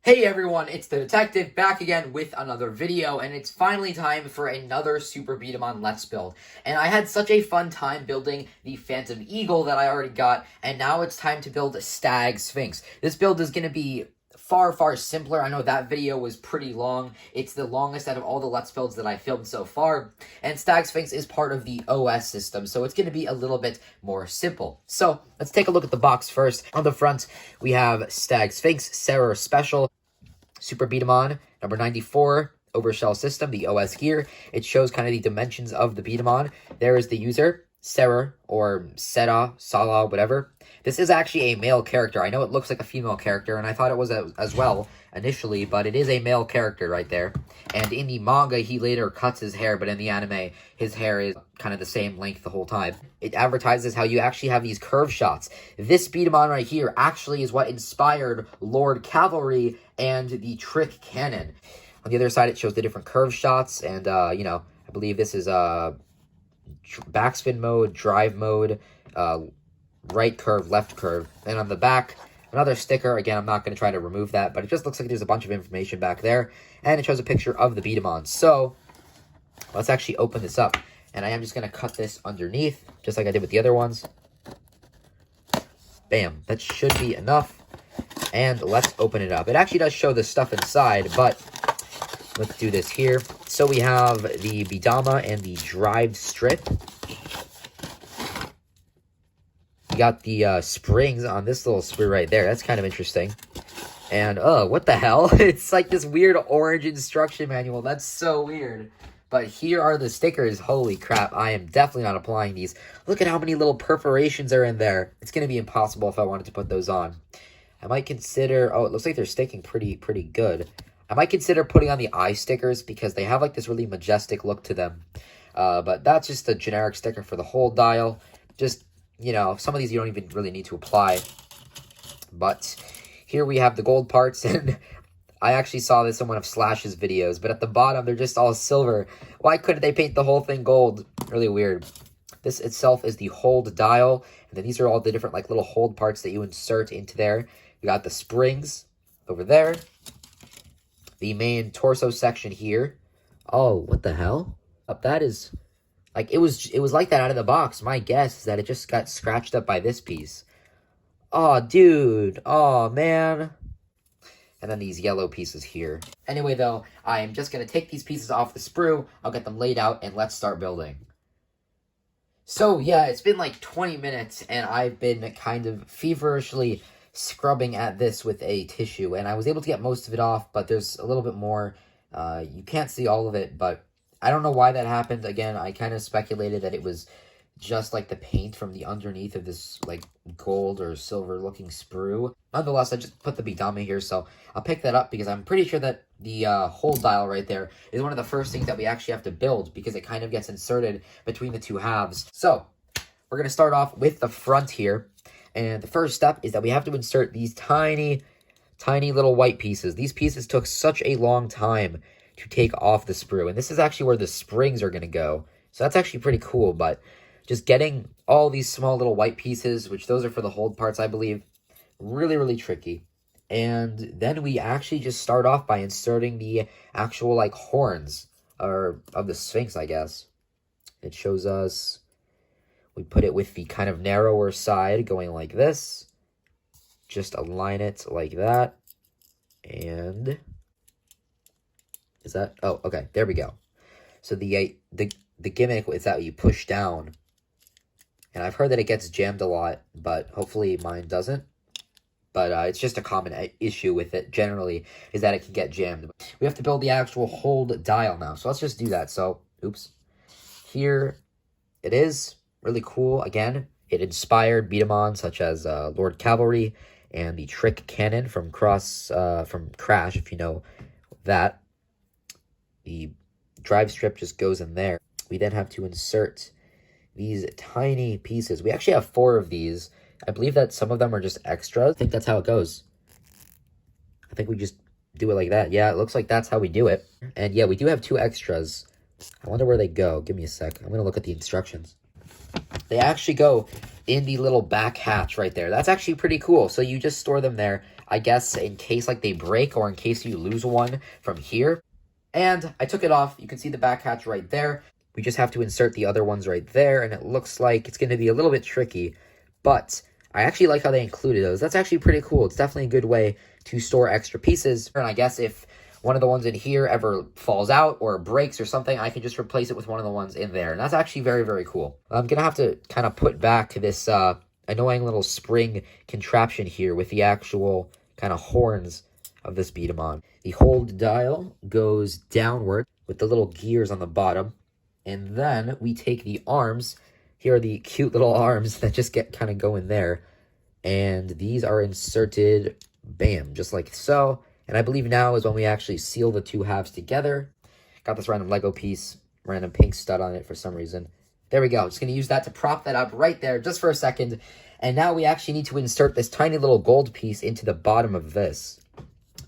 Hey everyone, it's the Detective back again with another video, and it's finally time for another Super B-Daman Let's Build. And I had such a fun time building the Phantom Eagle that I already got, and now it's time to build a Stag Sphinx. This build is going to be far simpler. I know that video was pretty long. It's the longest out of all the Let's Builds that I filmed so far, and Stag Sphinx is part of the OS system, so it's going to be a little bit more simple. So let's take a look at the box first. On the front, we have Stag Sphinx, Sarah Special, Super B-Daman, number 94, Overshell System, the OS gear. It shows kind of the dimensions of the B-Daman. There is the user, Sarah, or Sera, Salah, whatever. This is actually a male character. I know it looks like a female character, and I thought it was as well initially, but it is a male character right there. And in the manga, he later cuts his hair, but in the anime, his hair is kind of the same length the whole time. It advertises how you actually have these curve shots. This B-Daman right here actually is what inspired Lord Cavalry and the Trick Cannon. On the other side, it shows the different curve shots, and, I believe this is backspin mode, drive mode, right curve, left curve. And on the back, another sticker. Again, I'm not going to try to remove that, but it just looks like there's a bunch of information back there. And it shows a picture of the B-Daman. So, let's actually open this up. And I am just going to cut this underneath, just like I did with the other ones. Bam. That should be enough. And let's open it up. It actually does show the stuff inside, but let's do this here. So we have the B-Daman and the drive strip. We got the springs on this little sprue right there. That's kind of interesting. And, oh, what the hell? It's like this weird orange instruction manual. That's so weird. But here are the stickers. Holy crap, I am definitely not applying these. Look at how many little perforations are in there. It's going to be impossible if I wanted to put those on. I might consider... Oh, it looks like they're sticking pretty good. I might consider putting on the eye stickers because they have like this really majestic look to them. But that's just a generic sticker for the whole dial. Just... some of these you don't even really need to apply. But here we have the gold parts, and I actually saw this in one of Slash's videos, but at the bottom, they're just all silver. Why couldn't they paint the whole thing gold? Really weird. This itself is the hold dial, and then these are all the different like little hold parts that you insert into there. You got the springs over there. The main torso section here. Oh, what the hell? That is... Like, it was like that out of the box. My guess is that it just got scratched up by this piece. Oh, dude. Oh, man. And then these yellow pieces here. Anyway, though, I am just going to take these pieces off the sprue. I'll get them laid out, and let's start building. So, yeah, it's been like 20 minutes, and I've been kind of feverishly scrubbing at this with a tissue. And I was able to get most of it off, but there's a little bit more. You can't see all of it, but... I don't know why that happened. Again, I kind of speculated that it was just like the paint from the underneath of this like gold or silver looking sprue. Nonetheless, I just put the B-Daman here, so I'll pick that up because I'm pretty sure that the hold dial right there is one of the first things that we actually have to build because it kind of gets inserted between the two halves. So, we're going to start off with the front here. And the first step is that we have to insert these tiny little white pieces. These pieces took such a long time to take off the sprue. And this is actually where the springs are going to go. So that's actually pretty cool, but just getting all these small little white pieces, which those are for the hold parts, I believe, really tricky. And then we actually just start off by inserting the actual, like, horns of the Sphinx, I guess. It shows us, we put it with the kind of narrower side going like this. Just align it like that. And... is that... oh, okay, there we go. So the gimmick is that you push down. And I've heard that it gets jammed a lot, but hopefully mine doesn't. But it's just a common issue with it generally, is that it can get jammed. We have to build the actual hold dial now, so let's just do that. So, oops. Here it is. Really cool. Again, it inspired B-Daman such as Lord Cavalry and the Trick Cannon from Crash, if you know that. The drive strip just goes in there. We then have to insert these tiny pieces. We actually have 4 of these. I believe that some of them are just extras. I think that's how it goes. I think we just do it like that. Yeah, it looks like that's how we do it. And yeah, we do have 2 extras. I wonder where they go. Give me a sec. I'm going to look at the instructions. They actually go in the little back hatch right there. That's actually pretty cool. So you just store them there, I guess, in case like they break or in case you lose one from here. And I took it off. You can see the back hatch right there. We just have to insert the other ones right there, and it looks like it's going to be a little bit tricky, but I actually like how they included those. That's actually pretty cool. It's definitely a good way to store extra pieces. And I guess if one of the ones in here ever falls out or breaks or something, I can just replace it with one of the ones in there. And that's actually very, very cool. I'm going to have to kind of put back this annoying little spring contraption here with the actual kind of horns of this B-Daman. The hold dial goes downward with the little gears on the bottom. And then we take the arms. Here are the cute little arms that just get kind of go in there. And these are inserted, bam, just like so. And I believe now is when we actually seal the two halves together. Got this random Lego piece, random pink stud on it for some reason. There we go. Just going to use that to prop that up right there just for a second. And now we actually need to insert this tiny little gold piece into the bottom of this.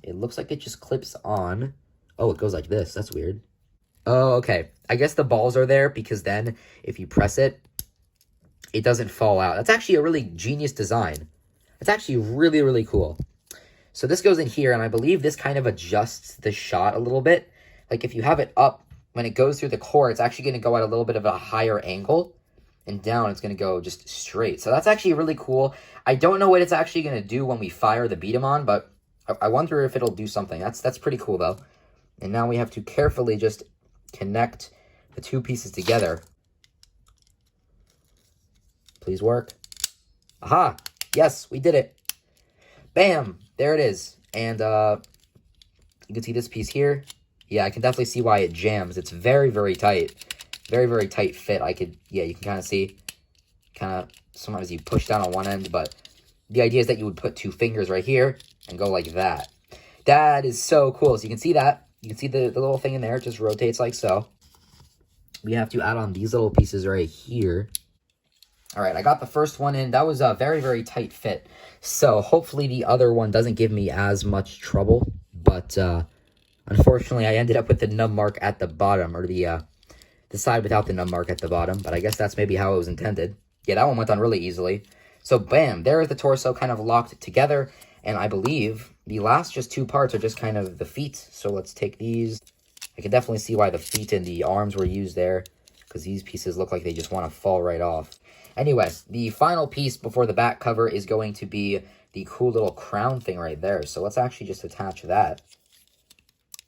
It looks like it just clips on. Oh, it goes like this. That's weird. Oh, okay. I guess the balls are there because then if you press it, it doesn't fall out. That's actually a really genius design. It's actually really, really cool. So this goes in here, and I believe this kind of adjusts the shot a little bit. Like if you have it up, when it goes through the core, it's actually going to go at a little bit of a higher angle. And down, it's going to go just straight. So that's actually really cool. I don't know what it's actually going to do when we fire the B-Daman, but I wonder if it'll do something. That's pretty cool, though. And now we have to carefully just connect the two pieces together. Please work. Aha! Yes, we did it. Bam! There it is. And you can see this piece here. Yeah, I can definitely see why it jams. It's very, very tight. Very, very tight fit. Yeah, you can kind of see. Sometimes you push down on one end, but the idea is that you would put two fingers right here and go like that. That is so cool. So you can see that. You can see the little thing in there. It just rotates like so. We have to add on these little pieces right here. All right, I got the first one in. That was a very, very tight fit. So hopefully the other one doesn't give me as much trouble. But unfortunately, I ended up with the nub mark at the bottom, or the side without the nub mark at the bottom. But I guess that's maybe how it was intended. Yeah, that one went on really easily. So bam, there is the torso kind of locked together. And I believe the last just two parts are just kind of the feet. So let's take these. I can definitely see why the feet and the arms were used there, because these pieces look like they just want to fall right off. Anyway, the final piece before the back cover is going to be the cool little crown thing right there. So let's actually just attach that.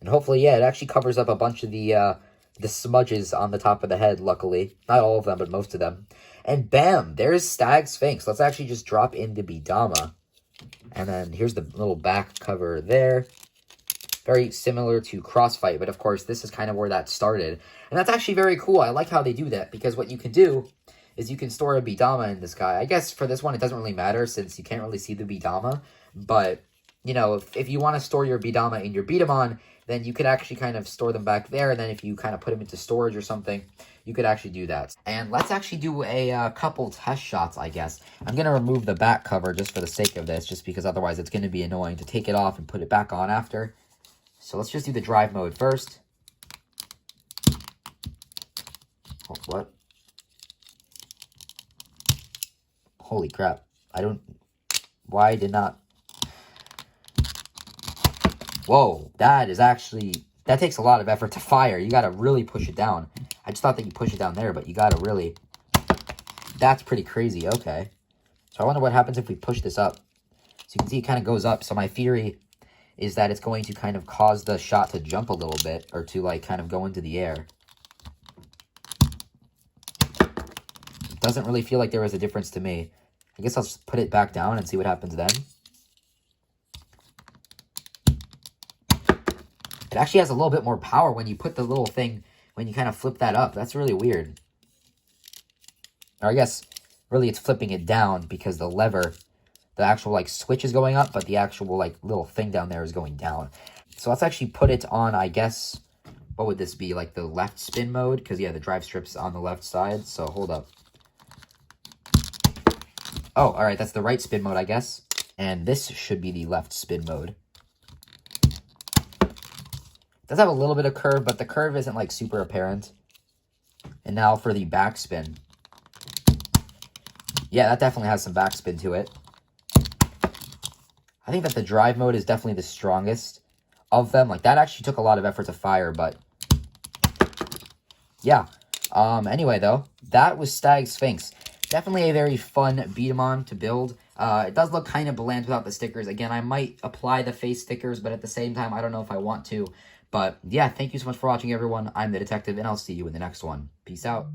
And hopefully, yeah, it actually covers up a bunch of the smudges on the top of the head, luckily. Not all of them, but most of them. And bam, there's Stag Sphinx. Let's actually just drop in the B-Daman. And then here's the little back cover there. Very similar to Crossfight, but of course, this is kind of where that started. And that's actually very cool. I like how they do that, because what you can do is you can store a B-Daman in this guy. I guess for this one, it doesn't really matter since you can't really see the B-Daman. But, you know, if you want to store your B-Daman in your B-Daman, then you could actually kind of store them back there. And then if you kind of put them into storage or something, you could actually do that. And let's actually do a couple test shots, I guess. I'm going to remove the back cover just for the sake of this, just because otherwise it's going to be annoying to take it off and put it back on after. So let's just do the drive mode first. Oh, what? Holy crap. Why did not... Whoa, that takes a lot of effort to fire. You gotta really push it down. I just thought that you push it down there, but you gotta really... That's pretty crazy, okay. So I wonder what happens if we push this up. So you can see it kind of goes up. So my theory is that it's going to kind of cause the shot to jump a little bit, or to like kind of go into the air. It doesn't really feel like there was a difference to me. I guess I'll just put it back down and see what happens then. It actually has a little bit more power when you put the little thing, when you kind of flip that up. That's really weird. Or I guess, really it's flipping it down because the lever, the actual like switch is going up, but the actual like little thing down there is going down. So let's actually put it on, I guess, what would this be? Like the left spin mode? Because yeah, the drive strip's on the left side. So hold up. Oh, all right, that's the right spin mode, I guess. And this should be the left spin mode. It does have a little bit of curve, but the curve isn't like super apparent. And now for the backspin. Yeah, that definitely has some backspin to it. I think that the drive mode is definitely the strongest of them. Like, that actually took a lot of effort to fire, but yeah. Anyway, though, that was Stag Sphinx. Definitely a very fun B-Daman to build. It does look kind of bland without the stickers. Again, I might apply the face stickers, but at the same time, I don't know if I want to. But yeah, thank you so much for watching, everyone. I'm the Detective, and I'll see you in the next one. Peace out.